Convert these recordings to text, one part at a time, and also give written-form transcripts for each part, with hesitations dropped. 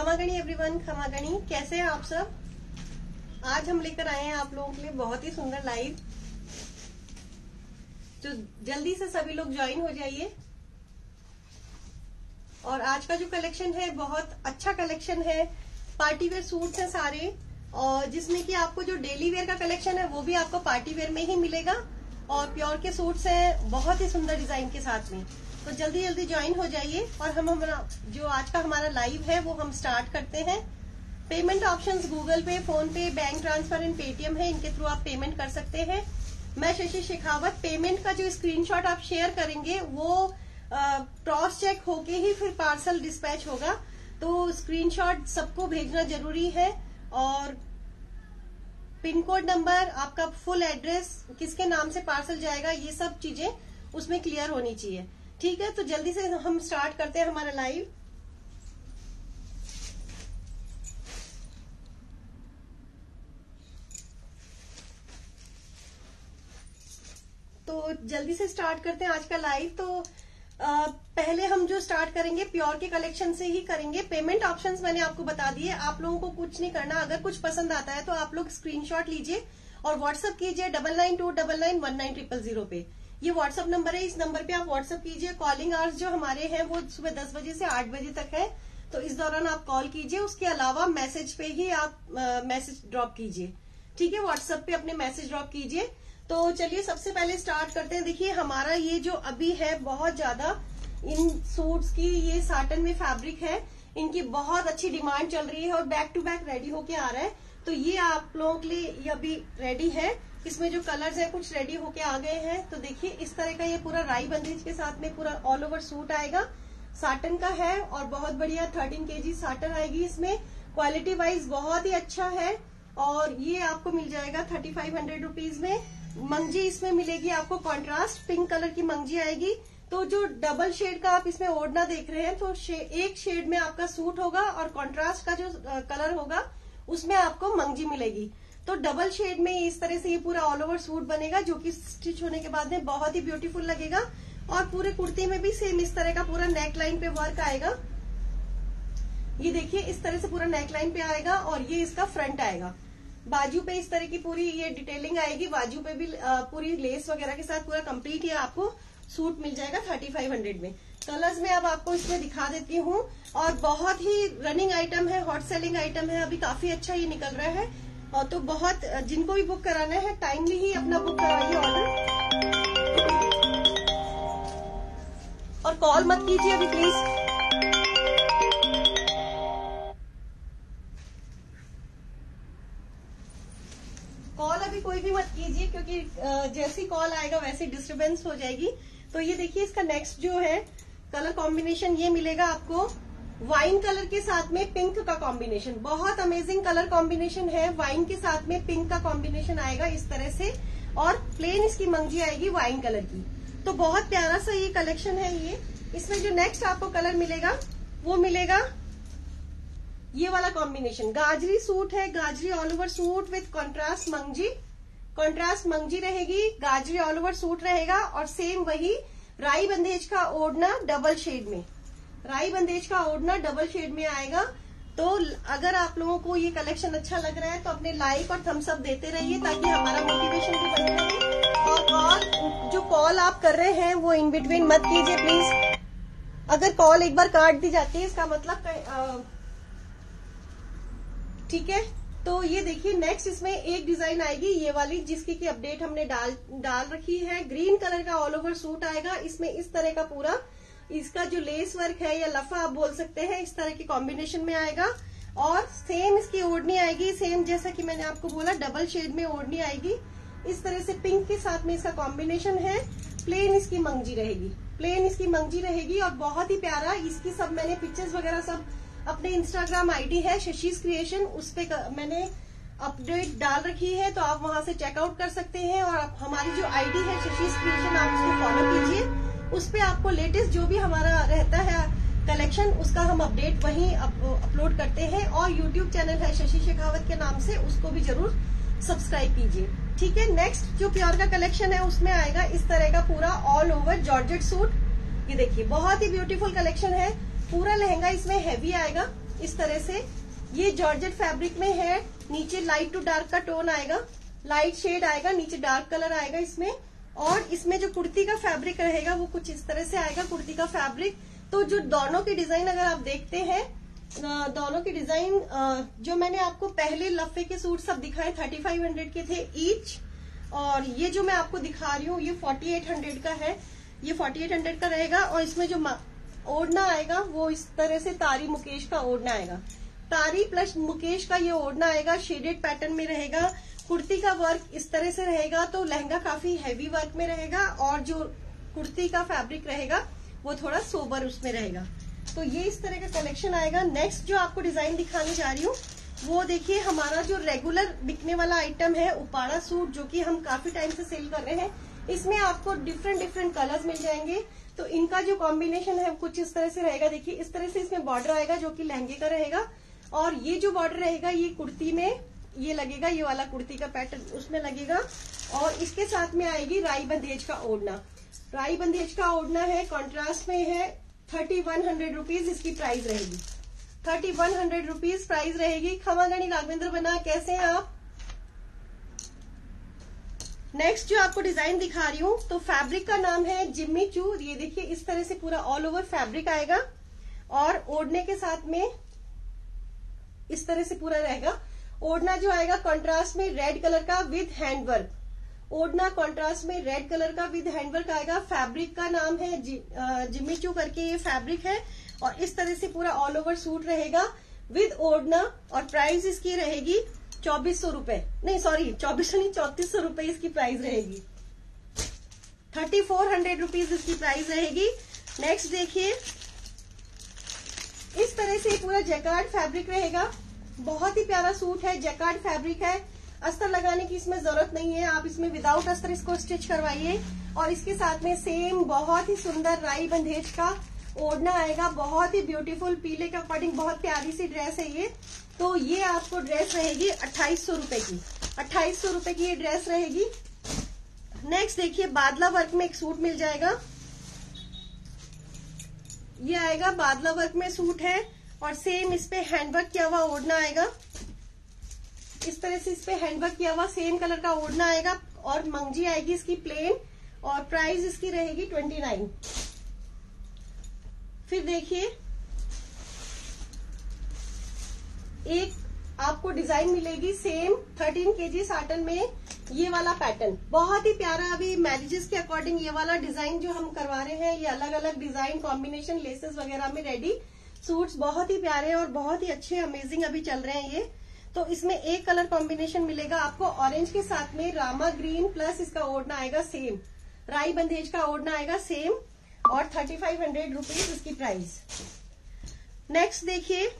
खमागणी everyone, खमागणी कैसे हैं आप सब। आज हम लेकर आए हैं आप लोगों के लिए बहुत ही सुंदर लाइव, तो जल्दी से सभी लोग ज्वाइन हो जाइए। और आज का जो कलेक्शन है बहुत अच्छा कलेक्शन है। पार्टी वेयर सूट्स हैं सारे, और जिसमें कि आपको जो डेली वेयर का कलेक्शन है वो भी आपको पार्टी वेयर में ही मिलेगा। और प्योर के सूट्स हैं बहुत ही सुंदर डिजाइन के साथ में, तो जल्दी जल्दी ज्वाइन हो जाइए। और हम जो आज का हमारा लाइव है वो हम स्टार्ट करते हैं। पेमेंट ऑप्शंस गूगल पे, फोन पे, बैंक ट्रांसफर एंड पेटीएम है, इनके थ्रू आप पेमेंट कर सकते हैं। मैं शशि शेखावत, पेमेंट का जो स्क्रीनशॉट आप शेयर करेंगे वो क्रॉस चेक होके ही फिर पार्सल डिस्पैच होगा, तो स्क्रीनशॉट सबको भेजना जरूरी है। और पिन कोड नंबर, आपका फुल एड्रेस, किसके नाम से पार्सल जाएगा, ये सब चीजें उसमें क्लियर होनी चाहिए। ठीक है, तो जल्दी से हम स्टार्ट करते हैं हमारा लाइव। तो जल्दी से स्टार्ट करते हैं आज का लाइव। तो पहले हम जो स्टार्ट करेंगे प्योर के कलेक्शन से ही करेंगे। पेमेंट ऑप्शंस मैंने आपको बता दिए, आप लोगों को कुछ नहीं करना। अगर कुछ पसंद आता है तो आप लोग स्क्रीनशॉट लीजिए और व्हाट्सएप कीजिए 9929919000 पे। ये व्हाट्सएप नंबर है, इस नंबर पे आप व्हाट्सएप कीजिए। कॉलिंग आवर्स जो हमारे हैं वो सुबह 10 बजे से 8 बजे तक है, तो इस दौरान आप कॉल कीजिए। उसके अलावा मैसेज पे ही आप मैसेज ड्रॉप कीजिए। ठीक है, व्हाट्सएप पे अपने मैसेज ड्रॉप कीजिए। तो चलिए सबसे पहले स्टार्ट करते हैं। देखिए हमारा ये जो अभी है बहुत ज्यादा इन सूट्स की, ये साटन में फैब्रिक है, इनकी बहुत अच्छी डिमांड चल रही है और बैक टू बैक रेडी होके आ रहा है। तो ये आप लोगों के लिए ये अभी रेडी है। इसमें जो कलर्स है कुछ रेडी होके आ गए हैं। तो देखिए इस तरह का ये पूरा राई बंदेज के साथ में पूरा ऑल ओवर सूट आएगा, साटन का है और बहुत बढ़िया 13 kg साटन आएगी इसमें। क्वालिटी वाइज बहुत ही अच्छा है और ये आपको मिल जाएगा 3500 रुपीज में। मंगजी इसमें मिलेगी आपको कॉन्ट्रास्ट पिंक कलर की मंगजी आएगी। तो जो डबल शेड का आप इसमें ओढ़ना देख रहे हैं, तो एक शेड में आपका सूट होगा और कॉन्ट्रास्ट का जो कलर होगा उसमें आपको मंगजी मिलेगी। तो डबल शेड में इस तरह से ये पूरा ऑल ओवर सूट बनेगा, जो कि स्टिच होने के बाद में बहुत ही ब्यूटीफुल लगेगा। और पूरे कुर्ती में भी सेम इस तरह का पूरा नेक लाइन पे वर्क आएगा। ये देखिए इस तरह से पूरा नेक लाइन पे आएगा और ये इसका फ्रंट आएगा। बाजू पे इस तरह की पूरी ये डिटेलिंग आएगी, बाजू पे भी पूरी लेस वगैरह के साथ पूरा कंप्लीट ये आपको सूट मिल जाएगा 3500 में। कलर्स में अब आपको इसमें दिखा देती हूँ। और बहुत ही रनिंग आइटम है, हॉट सेलिंग आइटम है, अभी काफी अच्छा ये निकल रहा है। और तो बहुत जिनको भी बुक कराना है टाइमली ही अपना बुक कराइए ऑर्डर, और कॉल मत कीजिए अभी प्लीज। कॉल अभी कोई भी मत कीजिए, क्योंकि जैसी कॉल आएगा वैसे डिस्टरबेंस हो जाएगी। तो ये देखिए इसका नेक्स्ट जो है कलर कॉम्बिनेशन ये मिलेगा आपको वाइन कलर के साथ में पिंक का कॉम्बिनेशन। बहुत अमेजिंग कलर कॉम्बिनेशन है, वाइन के साथ में पिंक का कॉम्बिनेशन आएगा इस तरह से। और प्लेन इसकी मंगजी आएगी वाइन कलर की। तो बहुत प्यारा सा ये कलेक्शन है ये। इसमें जो नेक्स्ट आपको कलर मिलेगा वो मिलेगा ये वाला कॉम्बिनेशन। गाजरी सूट है, गाजरी all over suit with contrast मंगजी। कॉन्ट्रास्ट मंगजी रहेगी, गाजरी ऑल ओवर सूट रहेगा और सेम वही राई बंदेज का ओढ़ना डबल शेड में, राई बंदेज का ओढ़ना डबल शेड में आएगा। तो अगर आप लोगों को ये कलेक्शन अच्छा लग रहा है तो अपने लाइक और थम्स अप देते रहिए, ताकि हमारा मोटिवेशन भी बने रहे। और जो कॉल आप कर रहे हैं वो इन बिटवीन मत कीजिए प्लीज। अगर कॉल एक बार काट दी जाती है इसका मतलब ठीक है। तो ये देखिए नेक्स्ट इसमें एक डिजाइन आएगी ये वाली, जिसकी की अपडेट हमने डाल रखी है। ग्रीन कलर का ऑल ओवर सूट आएगा, इसमें इस तरह का पूरा इसका जो लेस वर्क है या लफा आप बोल सकते हैं, इस तरह की कॉम्बिनेशन में आएगा। और सेम इसकी ओढ़नी आएगी, सेम जैसा कि मैंने आपको बोला डबल शेड में ओढ़नी आएगी। इस तरह से पिंक के साथ में इसका कॉम्बिनेशन है। प्लेन इसकी मंगजी रहेगी, प्लेन इसकी मंगजी रहेगी और बहुत ही प्यारा। इसकी सब मैंने पिक्चर्स वगैरह सब अपने इंस्टाग्राम आईडी है शशीज क्रिएशन, उस पे मैंने अपडेट डाल रखी है, तो आप वहां से चेकआउट कर सकते हैं। और हमारी जो आईडी है शशीज क्रिएशन, आप उसको फॉलो कीजिए। उस पे आपको लेटेस्ट जो भी हमारा रहता है कलेक्शन, उसका हम अपडेट वहीं अपलोड करते हैं। और यूट्यूब चैनल है शशि शेखावत के नाम से, उसको भी जरूर सब्सक्राइब कीजिए। ठीक है, नेक्स्ट जो प्योर का कलेक्शन है उसमें आएगा इस तरह का पूरा ऑल ओवर जॉर्जेट सूट। ये देखिए बहुत ही ब्यूटीफुल कलेक्शन है। पूरा लहंगा इसमें हैवी आएगा, इस तरह से। ये जॉर्जेट फैब्रिक में है, नीचे लाइट टू डार्क का टोन आएगा, लाइट शेड आएगा, नीचे डार्क कलर आएगा इसमें। और इसमें जो कुर्ती का फैब्रिक रहेगा वो कुछ इस तरह से आएगा, कुर्ती का फैब्रिक। तो जो दोनों की डिजाइन अगर आप देखते हैं, दोनों की डिजाइन जो मैंने आपको पहले लफे के सूट सब दिखाए 3500 के थे ईच, और ये जो मैं आपको दिखा रही हूँ ये 4800 का है, ये 4800 का रहेगा। और इसमें जो ओढ़ना आएगा वो इस तरह से तारी मुकेश का ओढ़ना आएगा, तारी प्लस मुकेश का ये ओढ़ना आएगा, शेडेड पैटर्न में रहेगा। कुर्ती का वर्क इस तरह से रहेगा, तो लहंगा काफी हैवी वर्क में रहेगा, और जो कुर्ती का फैब्रिक रहेगा वो थोड़ा सोबर उसमें रहेगा। तो ये इस तरह का कलेक्शन आएगा। नेक्स्ट जो आपको डिजाइन दिखाने जा रही हूँ वो देखिए, हमारा जो रेगुलर बिकने वाला आइटम है उपाड़ा सूट, जो कि हम काफी टाइम से सेल कर रहे हैं। इसमें आपको डिफरेंट डिफरेंट कलर्स मिल जाएंगे। तो इनका जो कॉम्बिनेशन है कुछ इस तरह से रहेगा। देखिए इस तरह से इसमें बॉर्डर आएगा जो कि लहंगे का रहेगा, और ये जो बॉर्डर रहेगा ये कुर्ती में ये लगेगा, ये वाला कुर्ती का पैटर्न उसमें लगेगा। और इसके साथ में आएगी राई बंदेज का ओढ़ना। राई बंदेज का ओढ़ना है, कॉन्ट्रास्ट में है, 3100 रुपीज इसकी प्राइस रहेगी। 3100 रुपीज प्राइस रहेगी। खमागणी राघवेंद्र बना, कैसे हैं आप? नेक्स्ट जो आपको डिजाइन दिखा रही हूँ, तो फैब्रिक का नाम है जिम्मी चू। ये देखिए इस तरह से पूरा ऑल ओवर फैब्रिक आएगा, और ओढ़ने के साथ में इस तरह से पूरा रहेगा। ओढ़ना जो आएगा कॉन्ट्रास्ट में रेड कलर का विद हैंडवर्क, ओढ़ना कॉन्ट्रास्ट में रेड कलर का विद हैंडवर्क आएगा। फैब्रिक का नाम है जिम्मी चू करके ये फैब्रिक है, और इस तरह से पूरा ऑल ओवर सूट रहेगा विद ओढ़ना। और प्राइस इसकी रहेगी 2400 रुपए, नहीं सॉरी 2400 नहीं 3400 रुपए इसकी प्राइस रहेगी। 3400 रुपीज इसकी प्राइस रहेगी। नेक्स्ट देखिए इस तरह से पूरा जैकार्ड फैब्रिक रहेगा, बहुत ही प्यारा सूट है, जैकार्ड फैब्रिक है। अस्तर लगाने की इसमें जरूरत नहीं है, आप इसमें विदाउट अस्तर इसको स्टिच करवाइए। और इसके साथ में सेम बहुत ही सुंदर राई बंदेज का ओढ़ना आएगा, बहुत ही ब्यूटीफुल, पीले के अकॉर्डिंग बहुत प्यारी सी ड्रेस है ये। तो ये आपको ड्रेस रहेगी 2800 रुपए की, 2800 रुपए की ये ड्रेस रहेगी। नेक्स्ट देखिए बादला वर्क में एक सूट मिल जाएगा, ये आएगा बादला वर्क में सूट है, और सेम इस पे हैंडवर्क किया हुआ ओढ़ना आएगा। इस तरह से इस पे हैंडवर्क किया हुआ सेम कलर का ओढ़ना आएगा, और मंगजी आएगी इसकी प्लेन, और प्राइस इसकी रहेगी 29। फिर देखिए एक आपको डिजाइन मिलेगी सेम 13 kg साटन में, ये वाला पैटर्न बहुत ही प्यारा। अभी मैरिजेस के अकॉर्डिंग ये वाला डिजाइन जो हम करवा रहे हैं, ये अलग अलग डिजाइन कॉम्बिनेशन लेसेस वगैरह में रेडी सूट्स बहुत ही प्यारे और बहुत ही अच्छे अमेजिंग अभी चल रहे हैं ये। तो इसमें एक कलर कॉम्बिनेशन मिलेगा आपको ऑरेंज के साथ में, रामा ग्रीन प्लस इसका ओढ़ना आएगा सेम, राई बंदेज का ओढ़ना आएगा सेम, और 3500 रुपीज इसकी प्राइस। नेक्स्ट देखिए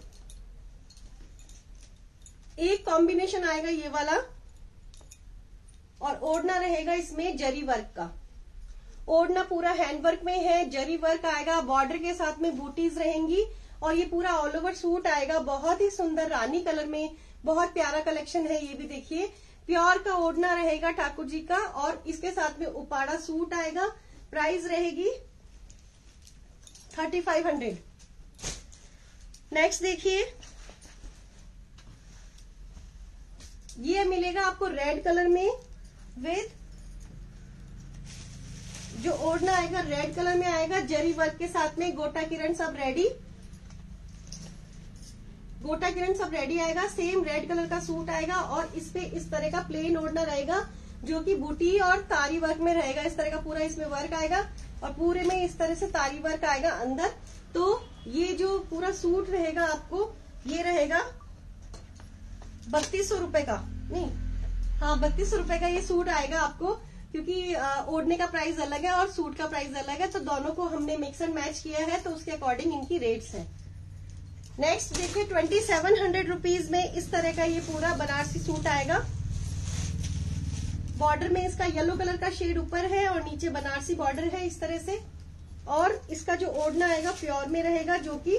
एक कॉम्बिनेशन आएगा ये वाला, और ओढ़ना रहेगा इसमें जरी वर्क का। ओढ़ना पूरा हैंड वर्क में है, जरी वर्क आएगा, बॉर्डर के साथ में बूटीज रहेंगी, और ये पूरा ऑल ओवर सूट आएगा बहुत ही सुंदर रानी कलर में, बहुत प्यारा कलेक्शन है ये भी। देखिए प्योर का ओढ़ना रहेगा ठाकुर जी का, और इसके साथ में उपाड़ा सूट आएगा। प्राइस रहेगी 3500। नेक्स्ट देखिए ये मिलेगा आपको रेड कलर में विद जो ओढ़ना आएगा रेड कलर में आएगा, जरी वर्क के साथ में, गोटा किरण सब रेडी, गोटा किरण सब रेडी आएगा। सेम रेड कलर का सूट आएगा, और इस पे इस तरह का प्लेन ओढ़ना रहेगा जो कि बूटी और तारी वर्क में रहेगा। इस तरह का पूरा इसमें वर्क आएगा, और पूरे में इस तरह से तारी वर्क आएगा अंदर। तो ये जो पूरा सूट रहेगा आपको ये रहेगा 3200 रुपए का, नहीं हाँ 3200 रुपए का ये सूट आएगा आपको, क्योंकि ओढ़ने का प्राइस अलग है और सूट का प्राइस अलग है, तो दोनों को हमने मिक्स एंड मैच किया है, तो उसके अकॉर्डिंग इनकी रेट्स हैं। नेक्स्ट देखिए 2700 रुपीज में इस तरह का ये पूरा बनारसी सूट आएगा। बॉर्डर में इसका येलो कलर का शेड ऊपर है, और नीचे बनारसी बॉर्डर है इस तरह से, और इसका जो ओढ़ना आएगा प्योर में रहेगा, जो कि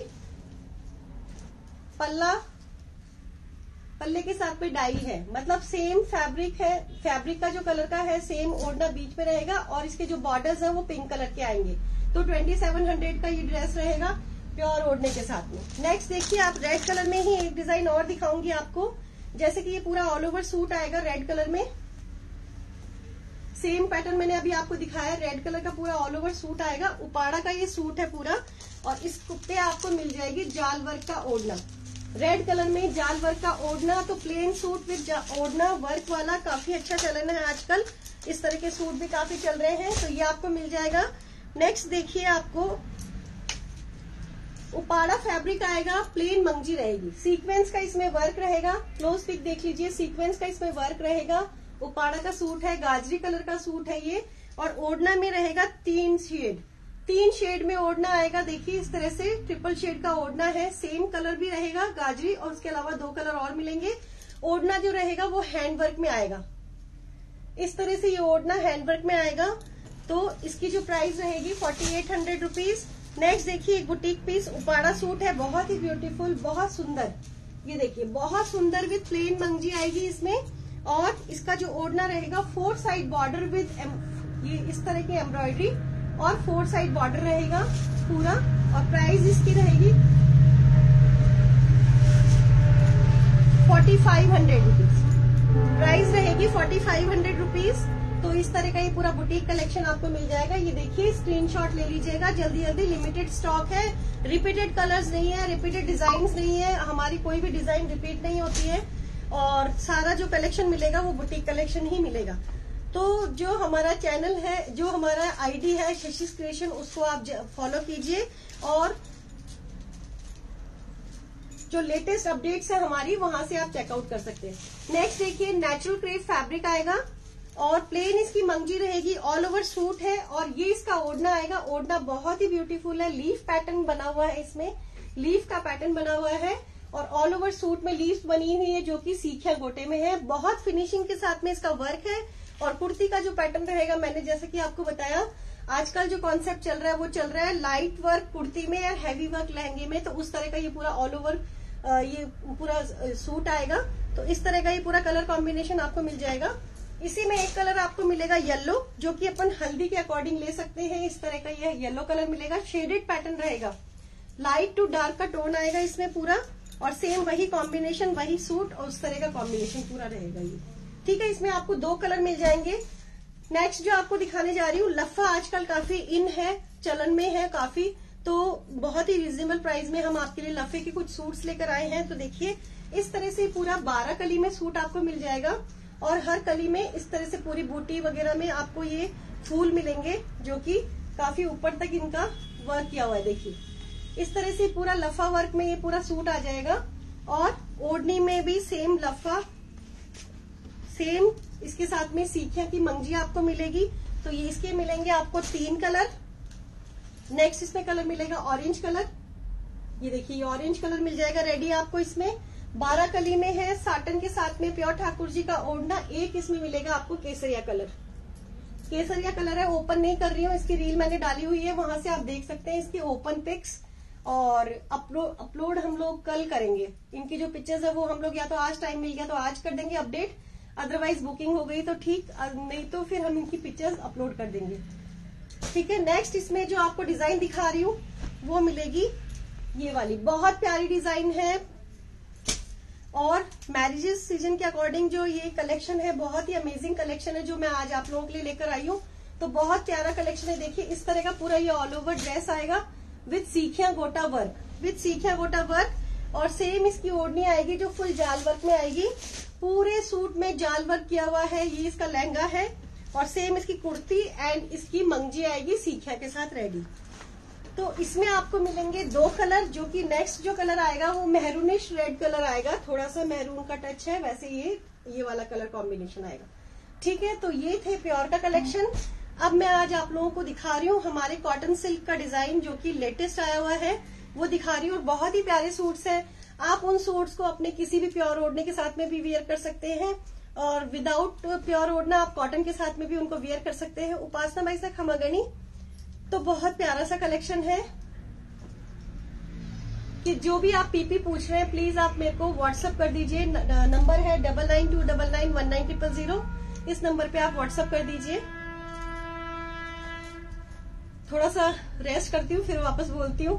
पल्ले के साथ में डाई है, मतलब सेम फैब्रिक है, फैब्रिक का जो कलर का है सेम ओढ़ना बीच में रहेगा, और इसके जो बॉर्डर्स है वो पिंक कलर के आएंगे। तो 2700 का ये ड्रेस रहेगा, प्योर ओढ़ने के साथ में। नेक्स्ट देखिए, आप रेड कलर में ही एक डिजाइन और दिखाऊंगी आपको, जैसे कि ये पूरा ऑल ओवर सूट आएगा रेड कलर में। सेम पैटर्न मैंने अभी आपको दिखाया, रेड कलर का पूरा ऑल ओवर सूट आएगा। उपाड़ा का ये सूट है पूरा, और इस पे आपको मिल जाएगी जाल वर्क का ओढ़ना। रेड कलर में जाल वर्क का ओढ़ना, तो प्लेन सूट विद ओढ़ना वर्क वाला काफी अच्छा चलन है आजकल। इस तरह के सूट भी काफी चल रहे हैं, तो ये आपको मिल जाएगा। नेक्स्ट देखिए, आपको उपाड़ा फैब्रिक आएगा, प्लेन मंगजी रहेगी, सीक्वेंस का इसमें वर्क रहेगा। क्लोज पिक देख लीजिए, सीक्वेंस का इसमें वर्क रहेगा। उपाड़ा का सूट है, गाजरी कलर का सूट है ये, और ओढ़ना में रहेगा 3 शेड में ओढ़ना आएगा। देखिए इस तरह से ट्रिपल शेड का ओढ़ना है, सेम कलर भी रहेगा गाजरी, और उसके अलावा 2 कलर और मिलेंगे। ओढ़ना जो रहेगा वो हैंडवर्क में आएगा, इस तरह से ये ओढ़ना हैंडवर्क में आएगा। तो इसकी जो प्राइस रहेगी 4800 रुपीज। नेक्स्ट देखिए, एक बुटीक पीस उपाड़ा सूट है, बहुत ही ब्यूटीफुल, बहुत सुंदर। ये देखिए बहुत सुंदर विद प्लेन मंगजी आएगी इसमें, और इसका जो ओढ़ना रहेगा 4 साइड बॉर्डर विद ये इस तरह की एम्ब्रॉयडरी, और 4 साइड बॉर्डर रहेगा पूरा। और प्राइस इसकी रहेगी 4500 रुपीज। प्राइस रहेगी 4500 रुपीज। तो इस तरह का ये पूरा बुटीक कलेक्शन आपको मिल जाएगा। ये देखिए, स्क्रीनशॉट ले लीजिएगा जल्दी जल्दी, लिमिटेड स्टॉक है, रिपीटेड कलर्स नहीं है, रिपीटेड डिजाइन नहीं है, हमारी कोई भी डिजाइन रिपीट नहीं होती है, और सारा जो कलेक्शन मिलेगा वो बुटीक कलेक्शन ही मिलेगा। तो जो हमारा चैनल है, जो हमारा आईडी है शशिस क्रिएशन, उसको आप फॉलो कीजिए, और जो लेटेस्ट अपडेट्स है हमारी, वहां से आप चेकआउट कर सकते हैं। नेक्स्ट देखिए, नेचुरल क्रेप फैब्रिक आएगा, और प्लेन इसकी मंगजी रहेगी, ऑल ओवर सूट है, और ये इसका ओढ़ना आएगा। ओढ़ना बहुत ही ब्यूटीफुल है, लीफ पैटर्न बना हुआ है, इसमें लीफ का पैटर्न बना हुआ है, और ऑल ओवर सूट में लीफ बनी हुई है जो कि सीखिया गोटे में है। बहुत फिनिशिंग के साथ में इसका वर्क है। और कुर्ती का जो पैटर्न रहेगा, मैंने जैसे कि आपको बताया, आजकल जो कॉन्सेप्ट चल रहा है वो चल रहा है लाइट वर्क कुर्ती में या हैवी वर्क लहंगे में, तो उस तरह का ये पूरा ऑल ओवर ये पूरा सूट आएगा। तो इस तरह का ये पूरा कलर कॉम्बिनेशन आपको मिल जाएगा। इसी में एक कलर आपको मिलेगा येलो, जो कि अपन हल्दी के अकॉर्डिंग ले सकते हैं। इस तरह का ये येलो कलर मिलेगा, शेडेड पैटर्न रहेगा, लाइट टू डार्क का टोन आएगा इसमें पूरा, और सेम वही कॉम्बिनेशन, वही सूट, और उस तरह का कॉम्बिनेशन पूरा रहेगा ये। ठीक है, इसमें आपको 2 कलर मिल जाएंगे। नेक्स्ट जो आपको दिखाने जा रही हूँ, लफा आजकल काफी इन है, चलन में है काफी, तो बहुत ही रिजनेबल प्राइस में हम आपके लिए लफे के कुछ सूट्स लेकर आए हैं। तो देखिए इस तरह से पूरा 12 कली में सूट आपको मिल जाएगा, और हर कली में इस तरह से पूरी बूटी वगैरह में आपको ये फूल मिलेंगे, जो कि काफी ऊपर तक इनका वर्क किया हुआ है। देखिए इस तरह से पूरा लफा वर्क में ये पूरा सूट आ जाएगा, और ओढ़नी में भी सेम लफा, सेम इसके साथ में सीखिया की मंगजी आपको मिलेगी। तो ये इसके मिलेंगे आपको 3 कलर। नेक्स्ट इसमें कलर मिलेगा ऑरेंज कलर, ये देखिए ये ऑरेंज कलर मिल जाएगा रेडी आपको। इसमें 12 कली में है, साटन के साथ में प्योर ठाकुर जी का ओढ़ना। एक इसमें मिलेगा आपको केसरिया कलर, केसरिया कलर है, ओपन नहीं कर रही हूँ, इसकी रील मैंने डाली हुई है, वहां से आप देख सकते हैं इसकी ओपन पिक्स। और अपलोड हम लोग कल करेंगे, इनकी जो पिक्चर्स है वो हम लोग या तो आज टाइम मिल गया तो आज कर देंगे अपडेट, अदरवाइज बुकिंग हो गई तो ठीक, नहीं तो फिर हम इनकी पिक्चर्स अपलोड कर देंगे। ठीक है, नेक्स्ट इसमें जो आपको डिजाइन दिखा रही हूँ वो मिलेगी ये वाली, बहुत प्यारी डिजाइन है, और मैरिजेस सीजन के अकॉर्डिंग जो ये कलेक्शन है, बहुत ही अमेजिंग कलेक्शन है जो मैं आज आप लोगों के लिए लेकर आई हूँ। तो बहुत प्यारा कलेक्शन है। देखिए इस तरह का पूरा ये ऑल ओवर ड्रेस आएगा विद सीखिया गोटा वर्क, विद सीखिया गोटा वर्क, और सेम इसकी ओढ़नी आएगी जो फुल जाल वर्क में आएगी। पूरे सूट में जाल वर्क किया हुआ है, ये इसका लहंगा है, और सेम इसकी कुर्ती एंड इसकी मंगजी आएगी सीखिया के साथ रेडी। तो इसमें आपको मिलेंगे 2 कलर, जो कि नेक्स्ट जो कलर आएगा वो मेहरूनिश रेड कलर आएगा, थोड़ा सा मेहरून का टच है, वैसे ये वाला कलर कॉम्बिनेशन आएगा। ठीक है, तो ये थे प्योर का कलेक्शन। अब मैं आज आप लोगों को दिखा रही हूँ हमारे कॉटन सिल्क का डिजाइन, जो कि लेटेस्ट आया हुआ है, वो दिखा रही हूँ। और बहुत ही प्यारे सूट्स हैं, आप उन सूट्स को अपने किसी भी प्योर ओढ़ने के साथ में भी वियर कर सकते हैं, और विदाउट प्योर ओढ़ना आप कॉटन के साथ में भी उनको वियर कर सकते हैं। उपासना भाई से खमागणी, तो बहुत प्यारा सा कलेक्शन है कि जो भी आप पीपी पूछ रहे हैं प्लीज आप मेरे को व्हाट्सएप कर दीजिए। नंबर है 9929991900, इस नंबर पे आप व्हाट्सएप कर दीजिए। थोड़ा सा रेस्ट करती हूँ फिर वापस बोलती हूँ।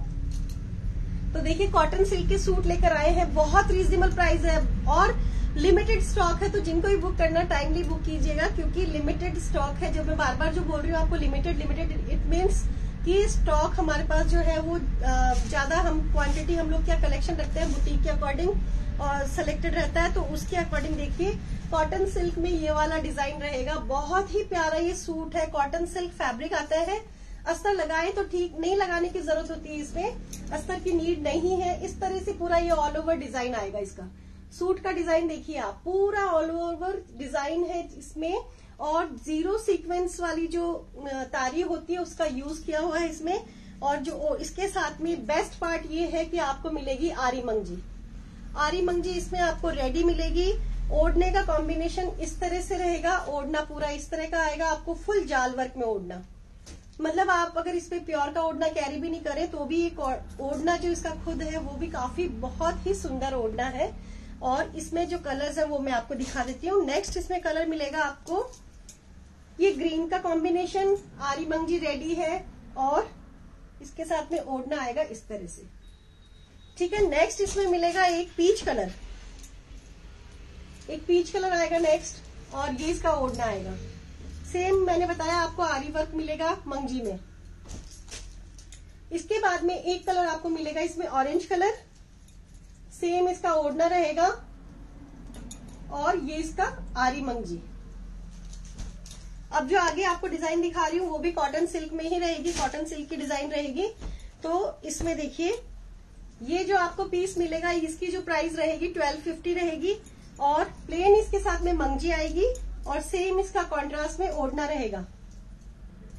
तो देखिए कॉटन सिल्क के सूट लेकर आए हैं, बहुत रीजनेबल प्राइस है और लिमिटेड स्टॉक है, तो जिनको भी बुक करना टाइमली बुक कीजिएगा क्योंकि लिमिटेड स्टॉक है। जो मैं बार बार जो बोल रही हूँ आपको लिमिटेड इट मीन्स कि स्टॉक हमारे पास जो है वो ज्यादा हम क्वांटिटी हम लोग क्या कलेक्शन रखते हैं बुटीक के अकॉर्डिंग और सिलेक्टेड रहता है, तो उसके अकॉर्डिंग देखिए कॉटन सिल्क में ये वाला डिजाइन रहेगा। बहुत ही प्यारा ये सूट है, कॉटन सिल्क फैब्रिक आता है। अस्तर लगाए तो ठीक, नहीं लगाने की जरूरत होती है, इसमें अस्तर की नीड नहीं है। इस तरह से पूरा ये ऑल ओवर डिजाइन आएगा। इसका सूट का डिजाइन देखिए आप, पूरा ऑल ओवर डिजाइन है इसमें और जीरो सीक्वेंस वाली जो तारी होती है उसका यूज किया हुआ है इसमें। और जो इसके साथ में बेस्ट पार्ट ये है कि आपको मिलेगी आरी मंगजी। आरी मंगजी इसमें आपको रेडी मिलेगी। ओढ़ने का कॉम्बिनेशन इस तरह से रहेगा, ओढ़ना पूरा इस तरह का आएगा आपको, फुल जाल वर्क में ओढ़ना। मतलब आप अगर इस पे प्योर का ओढ़ना कैरी भी नहीं करें तो भी एक ओढ़ना जो इसका खुद है वो भी काफी बहुत ही सुंदर ओढ़ना है। और इसमें जो कलर्स है वो मैं आपको दिखा देती हूँ। नेक्स्ट इसमें कलर मिलेगा आपको ये ग्रीन का कॉम्बिनेशन, आरी मंगजी रेडी है और इसके साथ में ओढ़ना आएगा इस तरह से, ठीक है। नेक्स्ट इसमें मिलेगा एक पीच कलर, एक पीच कलर आएगा नेक्स्ट और ये इसका ओढ़ना आएगा। सेम मैंने बताया आपको आरी वर्क मिलेगा मंगजी में। इसके बाद में एक कलर आपको मिलेगा इसमें ऑरेंज कलर, सेम इसका ओढ़ना रहेगा और ये इसका आरी मंगजी। अब जो आगे आपको डिजाइन दिखा रही हूँ वो भी कॉटन सिल्क में ही रहेगी, कॉटन सिल्क की डिजाइन रहेगी। तो इसमें देखिए ये जो आपको पीस मिलेगा इसकी जो प्राइस रहेगी 1250 रहेगी और प्लेन इसके साथ में मंगजी आएगी और सेम इसका कॉन्ट्रास्ट में ओढ़ना रहेगा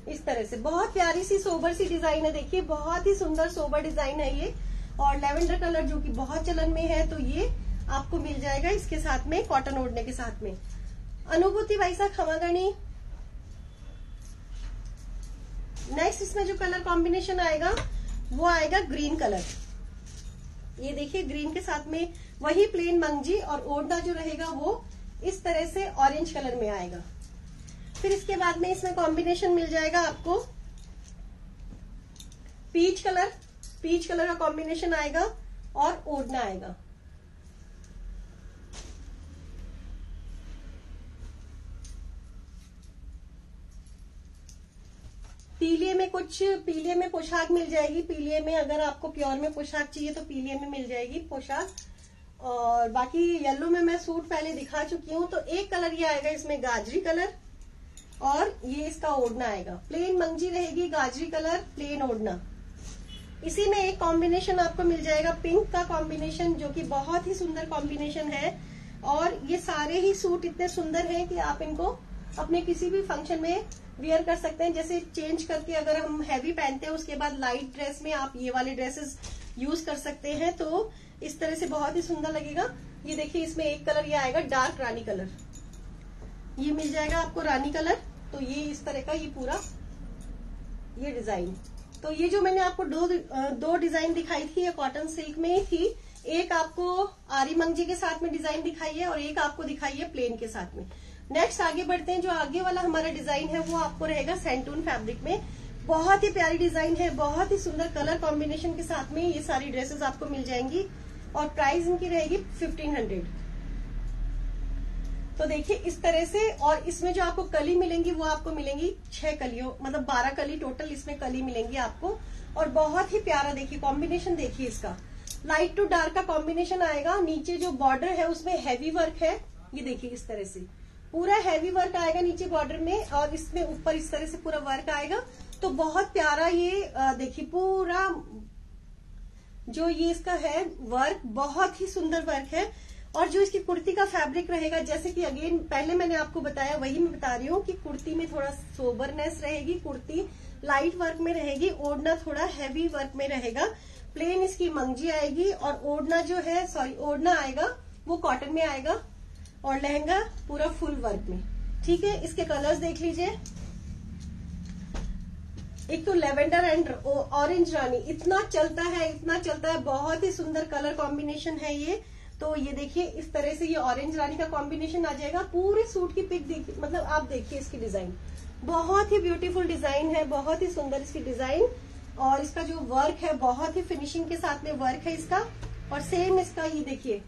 इस तरह से। बहुत प्यारी सी सोबर सी डिजाइन है, देखिए बहुत ही सुंदर सोबर डिजाइन है ये। और लेवेंडर कलर जो कि बहुत चलन में है, तो ये आपको मिल जाएगा इसके साथ में कॉटन ओढ़ने के साथ में। अनुभूति वैसा खमागणी। नेक्स्ट इसमें जो कलर कॉम्बिनेशन आएगा वो आएगा ग्रीन कलर। ये देखिए ग्रीन के साथ में वही प्लेन मंगजी और ओढ़ना जो रहेगा वो इस तरह से ऑरेंज कलर में आएगा। फिर इसके बाद में इसमें कॉम्बिनेशन मिल जाएगा आपको पीच कलर, पीच कलर का कॉम्बिनेशन आएगा और ओढ़ना आएगा। पीले में पीले में पोशाक मिल जाएगी। पीले में अगर आपको प्योर में पोशाक चाहिए तो पीले में मिल जाएगी पोशाक। और बाकी येलो में मैं सूट पहले दिखा चुकी हूँ। तो एक कलर ये आएगा इसमें गाजरी कलर और ये इसका ओढ़ना आएगा। प्लेन मंगजी रहेगी, गाजरी कलर, प्लेन ओढ़ना। इसी में एक कॉम्बिनेशन आपको मिल जाएगा पिंक का कॉम्बिनेशन, जो कि बहुत ही सुंदर कॉम्बिनेशन है। और ये सारे ही सूट इतने सुंदर हैं कि आप इनको अपने किसी भी फंक्शन में वियर कर सकते हैं। जैसे चेंज करके अगर हम हैवी पहनते हैं उसके बाद लाइट ड्रेस में आप ये वाले ड्रेसेस यूज कर सकते हैं, तो इस तरह से बहुत ही सुंदर लगेगा। ये देखिए इसमें एक कलर ये आएगा डार्क रानी कलर, ये मिल जाएगा आपको रानी कलर। तो ये इस तरह का ये पूरा ये डिजाइन। तो ये जो मैंने आपको दो डिजाइन दिखाई थी ये कॉटन सिल्क में ही थी। एक आपको आरी मंगजी के साथ में डिजाइन दिखाई है और एक आपको दिखाई है प्लेन के साथ में। नेक्स्ट आगे बढ़ते हैं। जो आगे वाला हमारा डिजाइन है वो आपको रहेगा सैंटून फैब्रिक में। बहुत ही प्यारी डिजाइन है, बहुत ही सुंदर कलर कॉम्बिनेशन के साथ में ये सारी ड्रेसेस आपको मिल जाएंगी और प्राइस इनकी रहेगी 1500। तो देखिए इस तरह से। और इसमें जो आपको कली मिलेंगी वो आपको मिलेंगी 6 कलियों, मतलब 12 कली टोटल इसमें कली मिलेंगी आपको। और बहुत ही प्यारा देखिए कॉम्बिनेशन, देखिए इसका लाइट टू डार्क का कॉम्बिनेशन आएगा। नीचे जो बॉर्डर है उसमें हैवी वर्क है, ये देखिए इस तरह से पूरा हैवी वर्क आएगा नीचे बॉर्डर में और इसमें ऊपर इस तरह से पूरा वर्क आएगा। तो बहुत प्यारा ये देखिए पूरा जो ये इसका है वर्क, बहुत ही सुंदर वर्क है। और जो इसकी कुर्ती का फैब्रिक रहेगा, जैसे कि अगेन पहले मैंने आपको बताया वही मैं बता रही हूँ कि कुर्ती में थोड़ा सोबरनेस रहेगी, कुर्ती लाइट वर्क में रहेगी, ओढ़ना थोड़ा हैवी वर्क में रहेगा। प्लेन इसकी मंगजी आएगी और ओढ़ना जो है ओढ़ना आएगा वो कॉटन में आएगा और लहंगा पूरा फुल वर्क में, ठीक है। इसके कलर्स देख लीजिए। एक तो लेवेंडर एंड ऑरेंज रानी इतना चलता है, बहुत ही सुंदर कलर कॉम्बिनेशन है ये। तो ये देखिए इस तरह से ये ऑरेंज रानी का कॉम्बिनेशन आ जाएगा। पूरे सूट की पिक देखिए, मतलब आप देखिए इसकी डिजाइन, बहुत ही ब्यूटीफुल डिजाइन है, बहुत ही सुंदर इसकी डिजाइन। और इसका जो वर्क है बहुत ही फिनिशिंग के साथ में वर्क है इसका। और सेम इसका ये देखिए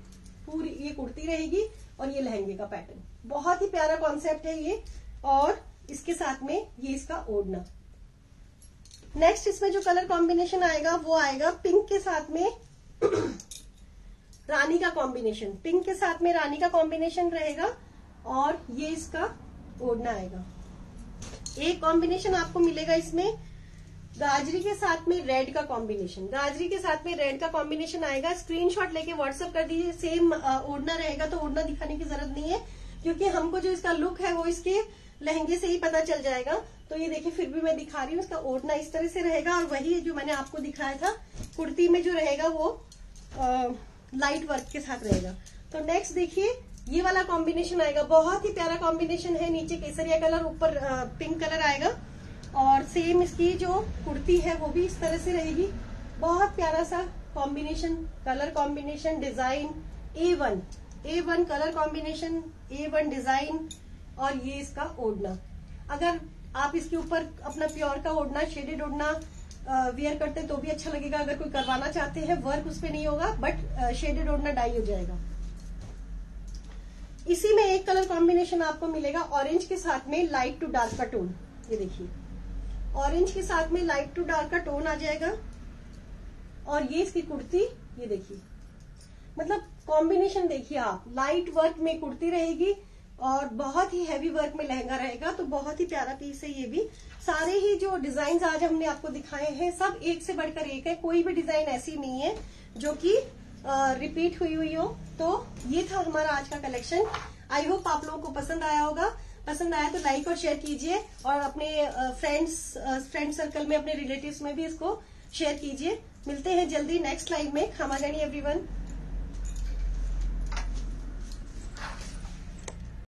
पूरी ये कुर्ती रहेगी और ये लहंगे का पैटर्न, बहुत ही प्यारा कॉन्सेप्ट है ये। और इसके साथ में ये इसका ओढ़ना। नेक्स्ट इसमें जो कलर कॉम्बिनेशन आएगा वो आएगा पिंक के साथ में रानी का कॉम्बिनेशन, पिंक के साथ में रानी का कॉम्बिनेशन रहेगा और ये इसका ओढ़ना आएगा। एक कॉम्बिनेशन आपको मिलेगा इसमें गाजरी के साथ में रेड का कॉम्बिनेशन, गाजरी के साथ में रेड का कॉम्बिनेशन आएगा। स्क्रीनशॉट लेके व्हाट्सएप कर दीजिए। सेम ओढ़ना रहेगा तो ओढ़ना दिखाने की जरूरत नहीं है, क्योंकि हमको जो इसका लुक है वो इसके लहंगे से ही पता चल जाएगा। तो ये देखिए फिर भी मैं दिखा रही हूँ, इसका ओढ़ना इस तरह से रहेगा और वही जो मैंने आपको दिखाया था कुर्ती में जो रहेगा वो लाइट वर्क के साथ रहेगा। तो नेक्स्ट देखिए ये वाला कॉम्बिनेशन आएगा, बहुत ही प्यारा कॉम्बिनेशन है। नीचे केसरिया कलर, ऊपर पिंक कलर आएगा और सेम इसकी जो कुर्ती है वो भी इस तरह से रहेगी। बहुत प्यारा सा combination, colour combination, design A1 colour combination, A1 design और ये इसका ओढ़ना। अगर आप इसके ऊपर अपना प्योर का ओढ़ना, शेडेड ओढ़ना वियर करते हैं तो भी अच्छा लगेगा। अगर कोई करवाना चाहते हैं वर्क उस पे नहीं होगा, बट शेडेड ओढ़ना डाई हो जाएगा। इसी में एक कलर कॉम्बिनेशन आपको मिलेगा ऑरेंज के साथ में लाइट टू डार्क का टोन। ये देखिए ऑरेंज के साथ में लाइट टू डार्क का टोन आ जाएगा और ये इसकी कुर्ती, ये देखिए मतलब कॉम्बिनेशन देखिए आप, लाइट वर्क में कुर्ती रहेगी और बहुत ही हैवी वर्क में लहंगा रहेगा। तो बहुत ही प्यारा पीस है ये भी। सारे ही जो डिजाइन आज हमने आपको दिखाए हैं सब एक से बढ़कर एक है, कोई भी डिजाइन ऐसी नहीं है जो कि रिपीट हुई हो। तो ये था हमारा आज का कलेक्शन। आई होप आप लोगों को पसंद आया होगा। पसंद आया तो लाइक और शेयर कीजिए और अपने फ्रेंड सर्कल में, अपने रिलेटिव्स में भी इसको शेयर कीजिए। मिलते हैं जल्दी नेक्स्ट लाइव में। खमा जानी एवरीवन।